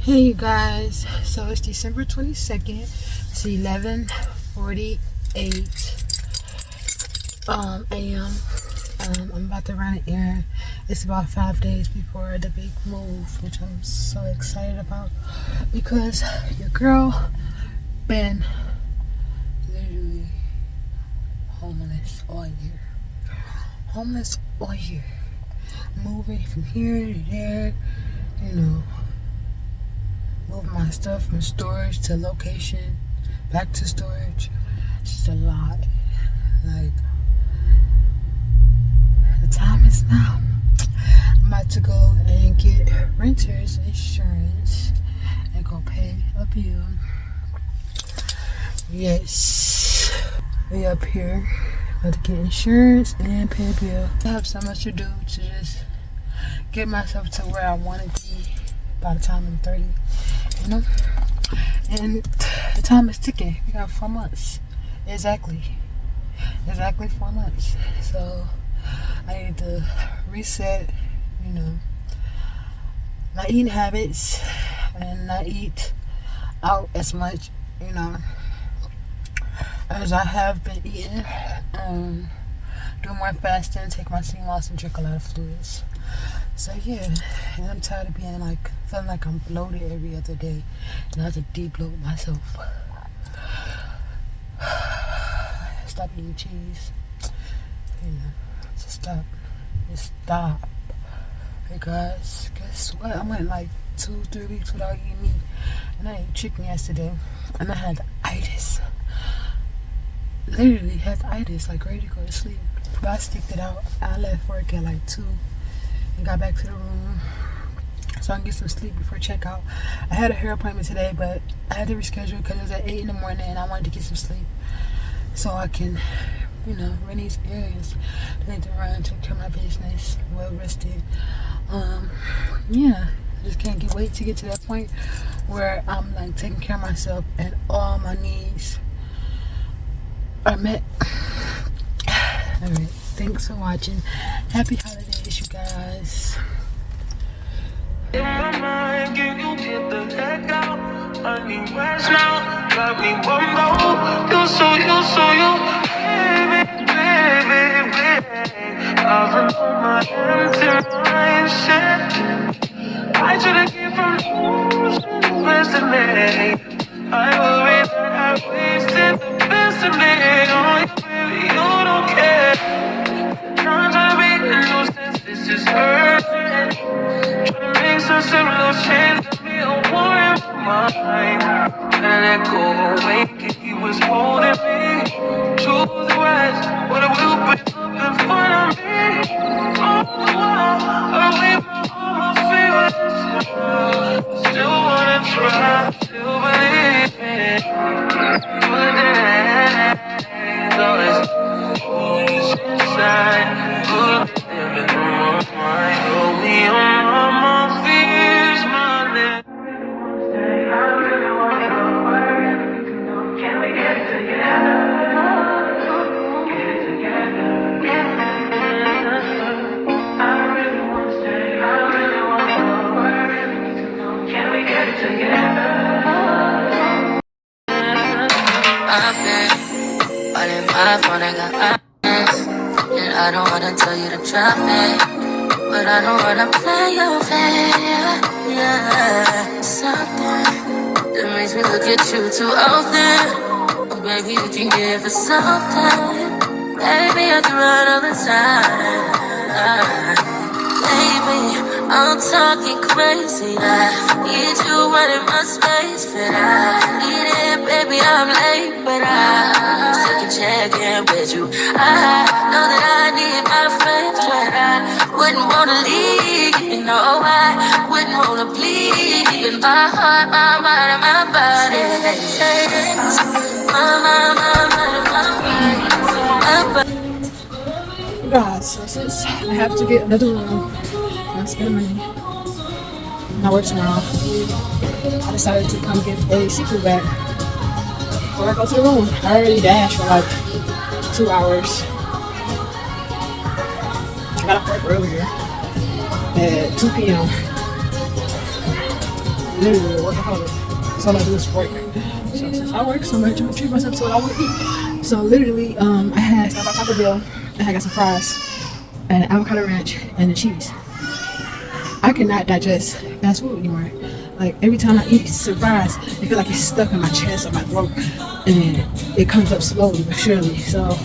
Hey you guys, so it's December 22nd, it's 11:48 a.m. I'm about to run an errand. It's about 5 days before the big move, which I'm so excited about because your girl been literally homeless all year. Moving from here to there, moving my stuff from storage to location, back to storage. It's just a lot. Like, the time is now. I'm about to go and get renter's insurance and go pay a bill. Yes. We up here. About to get insurance and pay a bill. I have so much to do to just get myself to where I want to be by the time I'm 30. And the time is ticking. We got 4 months. Exactly 4 months. So I need to reset, my eating habits and not eat out as much, as I have been eating. Do more fasting, take my sea moss, and drink a lot of fluids. So yeah, and I'm tired of being feeling like I'm bloated every other day, and I have to de-bloat myself. Stop eating cheese. Just stop. Because guess what? I went 2-3 weeks without eating meat, and I ate chicken yesterday, and I had itis. Literally had itis, ready to go to sleep. But I sticked it out. I left work at 2 and got back to the room so I can get some sleep before checkout. I had a hair appointment today, but I had to reschedule because it was at 8 in the morning and I wanted to get some sleep so I can, run these areas. I need to run, take care of my business, well rested. Yeah, I just can't wait to get to that point where I'm taking care of myself and all my needs are met. Alright, thanks for watching. Happy holidays, you guys. In my mind, can you get the heck out? I need rest now, got me one more. You baby. I remove my empty mindset. I should've came from losing the best in me. I worry that I wasted the best in me. Oh, baby, you don't care. Times I make a nuisance, this is hurting. Tryna make some similar change, got me a war in my mind. Tryna let go away, he was holding me. Choose the right, but I will be looking in front of me. Oh, I leave all my favorites. Still wanna try, still believe in. Good days, always inside. Good living on my mind. Hold me on my fears, my lips. I really wanna go where we can go. Can we get together? Get it together. I really wanna stay. I really wanna go where we can go. Can we get it together? I've been all in my phone, I got options, and I don't wanna tell you to drop me, but I don't wanna play your fair. Yeah, something that makes me look at you too often. Oh, baby, you can give us something. Baby, I can run all the time. Baby, I'm talking crazy. I need you running my space, but I need it, baby. I'm late, but I still can check in with you. I know that I need my friends, but I wouldn't wanna leave. I wouldn't wanna bleed in my heart, my mind, and my body. My mind, my body. Guys, so since I have to get another room and spend money, I work tomorrow, I decided to come get a seafood bag before I go to the room. I already dashed for 2 hours. I got off work earlier at 2 p.m. literally a workaholic. That's all I do is work. So since I work so much, I'm gonna treat myself to what I want to eat. So literally, I had stopped by Taco Bell and I got some fries and avocado ranch and the cheese. I cannot digest fast food anymore. Like every time I eat some fries, I feel like it's stuck in my chest or my throat, and then it comes up slowly but surely. So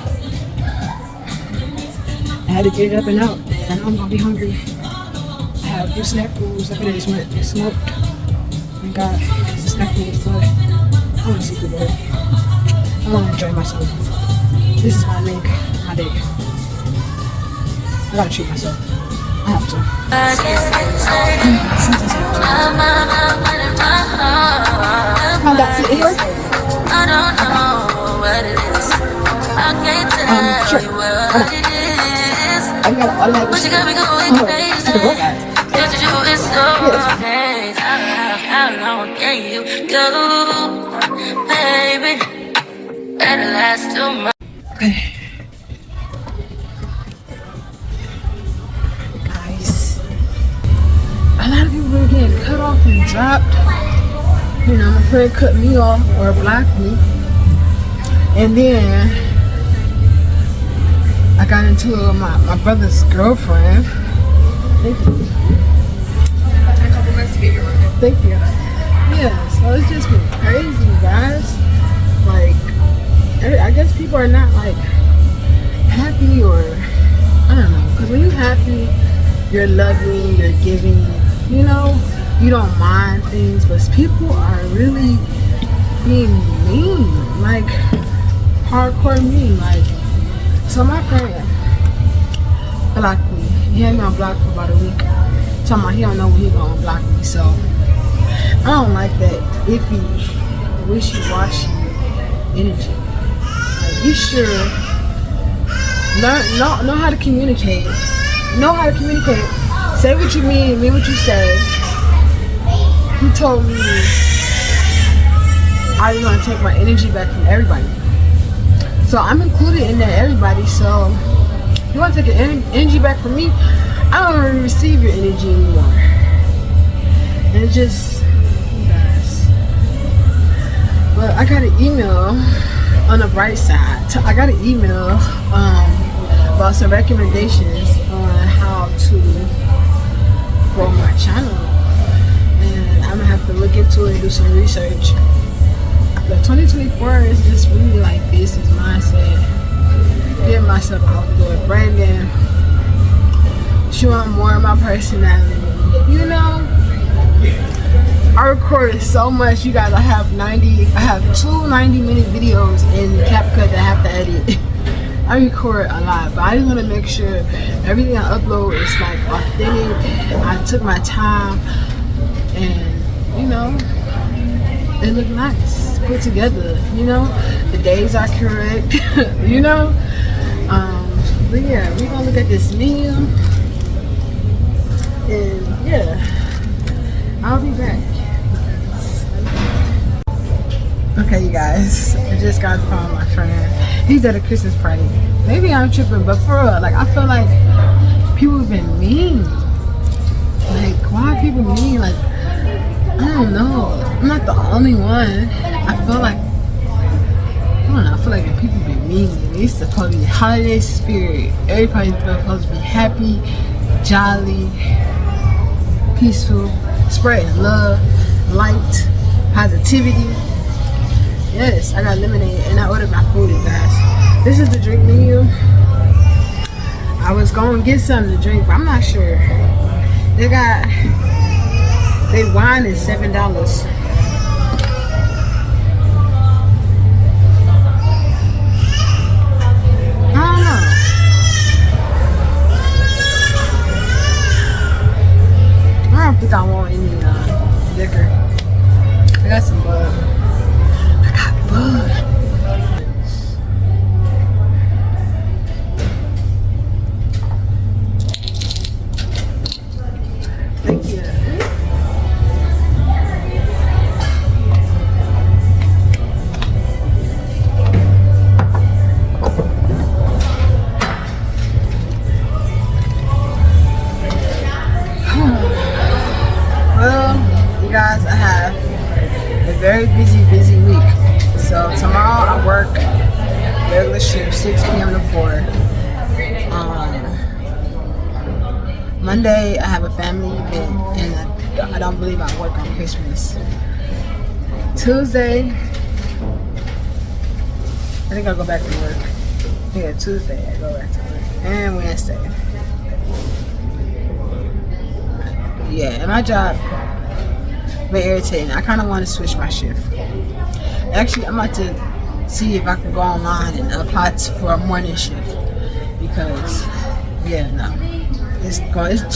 I had to get it up and out. And I know I'm gonna be hungry. I have a few snack foods. I could have just went and smoked and got some snack foods, but I want to see the world. I want to enjoy myself. This is how I make my day. I gotta treat myself. I have to. How that's it? I don't know what it is. I can't tell you what it is. But you got me going crazy. What you do is so bad. How long can you go, baby? That'll last too much. Okay. Guys, a lot of people are getting cut off and dropped. You know, my friend cut me off or blocked me. And then I got into my brother's girlfriend. Thank you. Thank you. Yeah, so it's just been crazy, guys. Like, I guess people are not like happy, or I don't know. Because when you're happy, you're loving, you're giving, you know, you don't mind things. But people are really being mean, like hardcore mean. Like, so my friend blocked me. He had me on block for about a week. Talking about he don't know when he gonna block me. So I don't like that iffy, wishy-washy energy. Like, you sure know how to communicate. Know how to communicate. Say what you mean what you say. He told me I was gonna take my energy back from everybody. So I'm included in that everybody. So if you wanna take your energy back from me, I don't really receive your energy anymore. And it just, you guys. But I got an email on the bright side. I got an email about some recommendations on how to grow my channel. And I'm gonna have to look into it and do some research. But 2024 is just really like business mindset. Getting myself out there, branding, showing more of my personality. You know, I recorded so much, you guys. I have two 90-minute videos in CapCut that I have to edit. I record a lot, but I just want to make sure everything I upload is like authentic. I took my time, and you know, it looked nice, put together. You know, the days are correct. You know, but yeah, we're gonna look at this menu, and yeah, I'll be back. Okay, you guys, I just got to call my friend. He's at a Christmas party. Maybe I'm tripping, but for real, like, I feel like people have been mean. Like, why are people mean? Like, I don't know. I'm not the only one. I feel like, I don't know, I feel like when people be mean, it's supposed to be holiday spirit. Everybody's supposed to be happy, jolly, peaceful, spreading love, light, positivity. Yes, I got lemonade and I ordered my food, you guys. This is the drink menu. I was going to get something to drink, but I'm not sure. They wine is $7. I don't know. I don't think I want any liquor. I got some bud. Thank you. Well, you guys, guys, I have a very busy week. So tomorrow I work regular shift 6 p.m. to 4. Monday I have a family event and I don't believe I work on Christmas. Tuesday, I think I'll go back to work. Yeah, Tuesday I go back to work. And Wednesday. Yeah, and my job very irritating. I kind of want to switch my shift. Actually, I'm about to see if I can go online and apply for a morning shift because, yeah, no, it's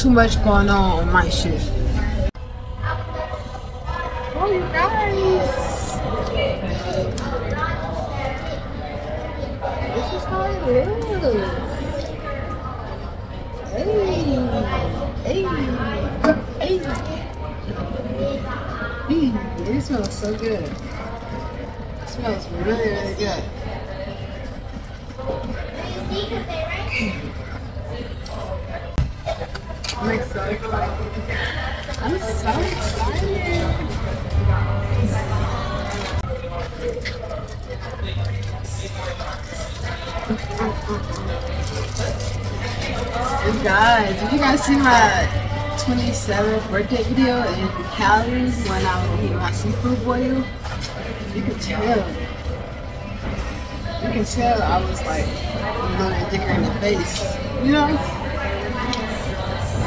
too much going on my shift. Oh, you guys, this is how it is. Hey, hey, hey. It smells so good. It smells really, really good. I'm excited. I'm so excited. You guys, did you guys see my 27th birthday video in Cali when I was eating my seafood boil? You can tell. You can tell I was like a little thicker in the face. You know?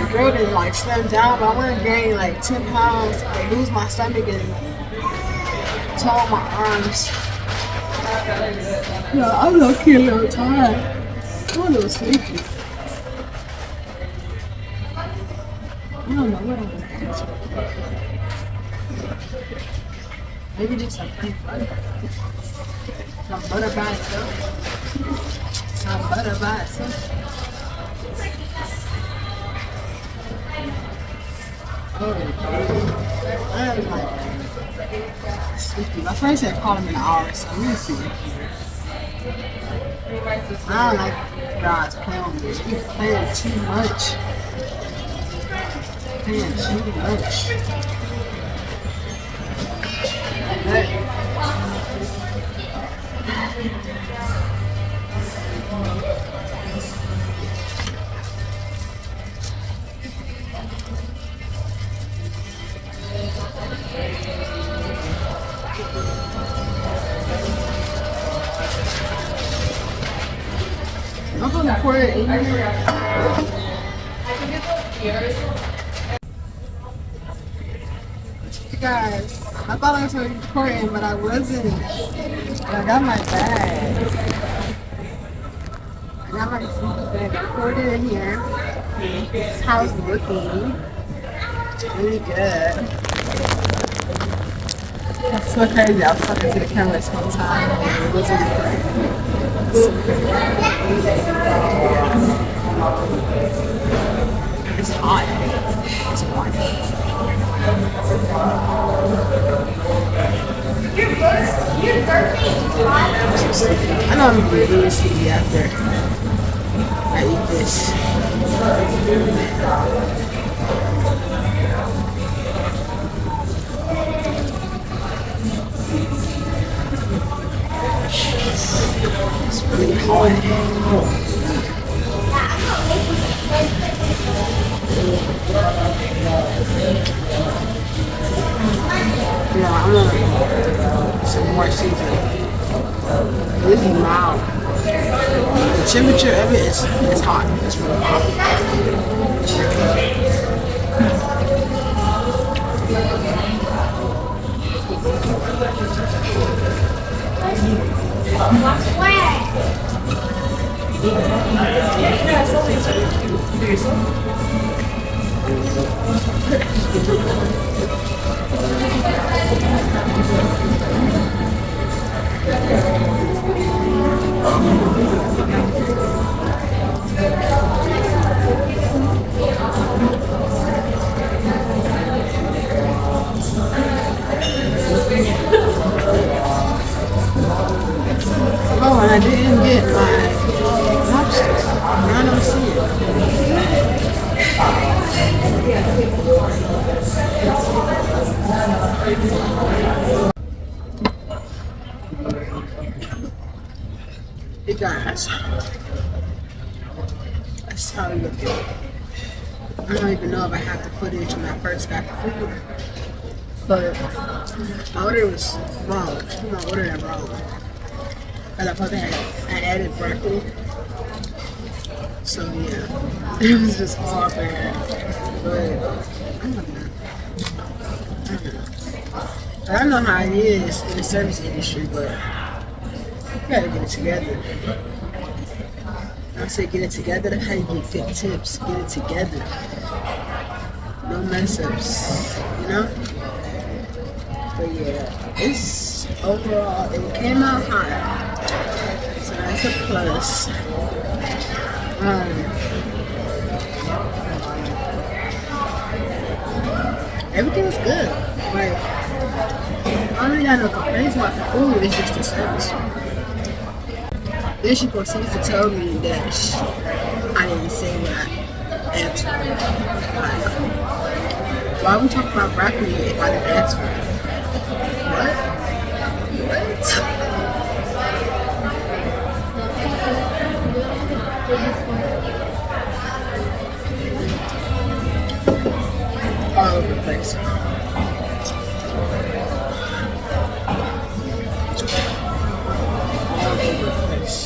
The girl didn't like slim down, but I want to gain like 10 pounds, like lose my stomach and tone my arms. Yeah, I'm low-key a little tired. I'm a little sleepy. I don't know what I'm gonna answer. Maybe just some plain butter. Some butter by itself. Some butter by itself. Oh, I'm like sleepy. My friend said call him in an hour, so I'm gonna see. I don't like God's playing with me. He's playing too much. Playing too much. I'm gonna pour it in here. Guys, I thought I was recording, but I wasn't. I got my bag. I got my seafood bag. I poured it in here. This is how it's looking. Really good. That's so crazy. I was talking to the camera this whole time. It wasn't recording. It's hot. It's hot. I know I'm gonna be really sleepy after I eat this. It's really hot. Yeah, I'm gonna put some more seasoning. This is mild. The temperature of it is hot. It's really hot. Oh, and I didn't get my lobster. Now I don't see it. Hey guys, that's how we look at it. I don't even know if I have the footage when I first got the food, but my order was wrong. My order that wrong. Because I thought I added broccoli. So yeah, it was just all bad. But I don't know. I know how it is in the service industry, but you gotta get it together. I say get it together. How you get good tips? Get it together. No mess ups, you know? But yeah, it's overall, it came out hot. So that's a plus. Everything was good. Like, I don't really got no complaints about the food, it's just the service. Then she proceeds to tell me that I didn't say what I asked for. Like, why we talking about broccoli if I didn't ask for it? What? All over the place. All over the place.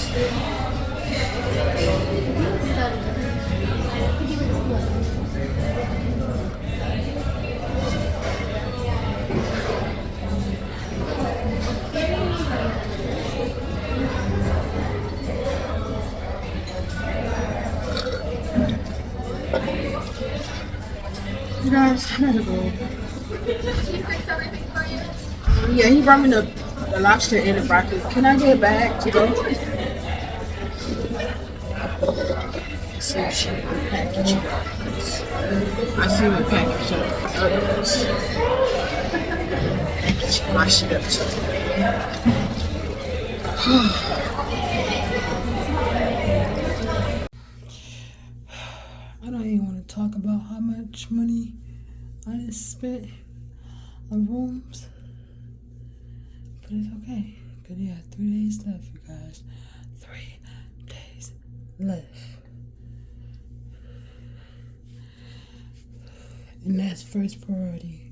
You guys, I gotta go. Yeah, he brought me the lobster and the broccoli. Can I get back to go? Sushi package. I see what package up. Package my shit up too. I don't even want to talk about how much money I just spent on rooms, but it's okay, because we got 3 days left, you guys. 3 days left. And that's first priority.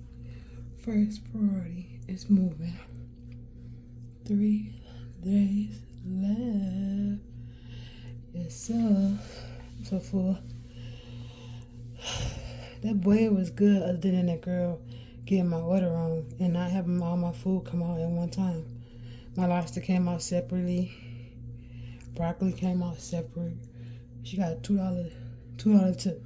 First priority is moving. 3 days left. Yes, sir. So for that boy was good, other than that girl getting my order wrong and not having all my food come out at one time. My lobster came out separately. Broccoli came out separate. She got $2 tip.